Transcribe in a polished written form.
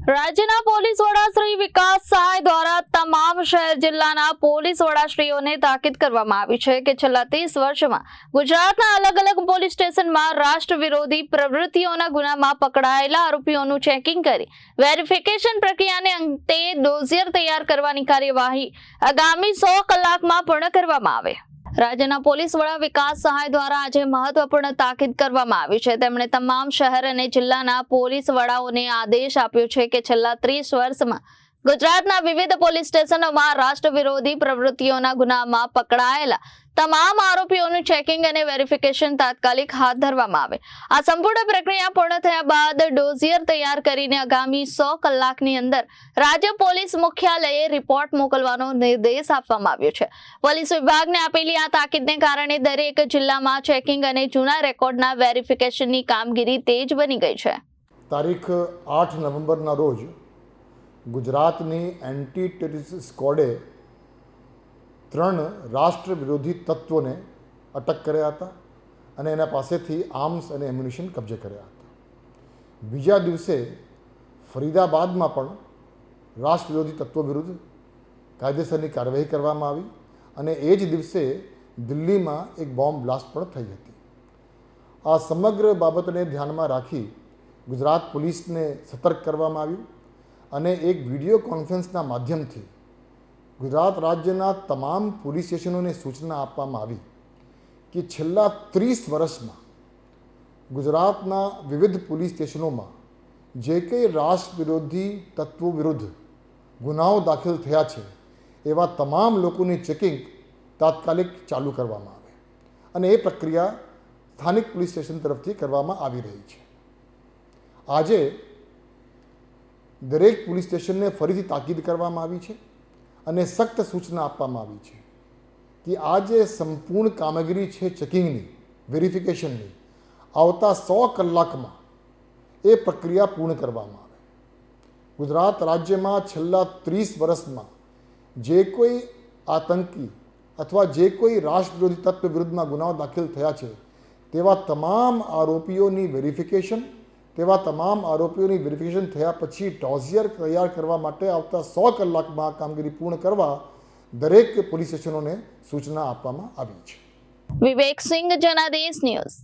રાજ્યના પોલીસ વડા શ્રી વિકાસ સહાય દ્વારા તમામ શહેર જિલ્લાના પોલીસ વડાશ્રીઓને તાકીદ કરવામાં આવી છે કે છેલ્લા 30 વર્ષમાં ગુજરાતના અલગ અલગ પોલીસ સ્ટેશનમાં રાષ્ટ્ર વિરોધી પ્રવૃત્તિઓના ગુનામાં પકડાયેલા આરોપીઓનું ચેકિંગ કરી વેરિફિકેશન પ્રક્રિયાને અંતે ડોઝિયર તૈયાર કરવાની કાર્યવાહી આગામી 100 કલાકમાં પૂર્ણ કરવામાં આવે। રાજ્યના પોલીસ વડા વિકાસ સહાય દ્વારા આજે મહત્વપૂર્ણ તાકીદ કરવામાં આવી છે। તેમણે તમામ શહેર અને જિલ્લાના પોલીસ વડાઓને આદેશ આપ્યો છે કે છેલ્લા 30 વર્ષમાં ગુજરાતના વિવિધ પોલીસ સ્ટેશનોમાં રાષ્ટ્ર વિરોધી પ્રવૃત્તિઓના ગુનામાં પકડાયેલા તમામ આરોપીઓનું ચેકિંગ અને વેરિફિકેશન તાત્કાલિક હાથ ધરવામાં આવે। આ સંપૂર્ણ પ્રક્રિયા પૂર્ણ થયા બાદ ડોઝિયર તૈયાર કરીને આગામી 100 કલાકની અંદર રાજ્ય પોલીસ મુખ્યાલયે રિપોર્ટ મોકલવાનો નિર્દેશ આપવામાં આવ્યો છે। પોલીસ વિભાગને આપેલી આ તાકીદને કારણે દરેક જિલ્લામાં ચેકિંગ અને જૂના રેકોર્ડના વેરિફિકેશનની કામગીરી તેજ બની ગઈ છે। તારીખ 8 નવેમ્બરના રોજ ગુજરાતની એન્ટી ટેરરિસ્ટ સ્ક્વોડે 3 રાષ્ટ્ર વિરોધી તત્વોને અટક કર્યા હતા અને એના પાસેથી આર્મ્સ અને એમ્યુનિશન કબજે કર્યા હતા। બીજા દિવસે ફરીદાબાદમાં પણ રાષ્ટ્ર વિરોધી તત્વો વિરુદ્ધ કાયદેસરની કાર્યવાહી કરવામાં આવી અને એ જ દિવસે દિલ્હીમાં એક બોમ્બ બ્લાસ્ટ પણ થઈ હતી। આ સમગ્ર બાબતને ધ્યાનમાં રાખી ગુજરાત પોલીસને સતર્ક કરવામાં આવ્યું અને એક વિડીયો કોન્ફરન્સના માધ્યમથી ગુજરાત રાજ્યના તમામ પોલીસ સ્ટેશનોને સૂચના આપવામાં આવી કે છેલ્લા 30 વર્ષમાં ગુજરાતના વિવિધ પોલીસ સ્ટેશનોમાં જે કંઈ રાષ્ટ્ર વિરોધી તત્વો વિરુદ્ધ ગુનાઓ દાખલ થયા છે એવા તમામ લોકોની ચેકિંગ તાત્કાલિક ચાલુ કરવામાં આવે અને એ પ્રક્રિયા સ્થાનિક પોલીસ સ્ટેશન તરફથી કરવામાં આવી રહી છે। આજે દરેક પોલીસ સ્ટેશનને ફરીથી તાકીદ કરવામાં આવી છે અને સખ્ત સૂચના આપવામાં આવી છે કે આ જે સંપૂર્ણ કામગીરી છે ચેકિંગની વેરિફિકેશનની આવતા 100 કલાકમાં એ પ્રક્રિયા પૂર્ણ કરવામાં આવે। ગુજરાત રાજ્યમાં છેલ્લા 30 વર્ષમાં જે કોઈ આતંકી અથવા જે કોઈ રાષ્ટ્ર વિરોધી તત્વ વિરુદ્ધમાં ગુનાઓ દાખલ થયા છે તેવા તમામ આરોપીઓની વેરિફિકેશન થયા પછી ડોઝિયર તૈયાર કરવા માટે આવતા 100 કલાકમાં આ કામગીરી પૂર્ણ કરવા દરેક પોલીસ સ્ટેશનોને સૂચના આપવામાં આવી છે। વિવેક સિંઘ, જનાદેશ ન્યૂઝ।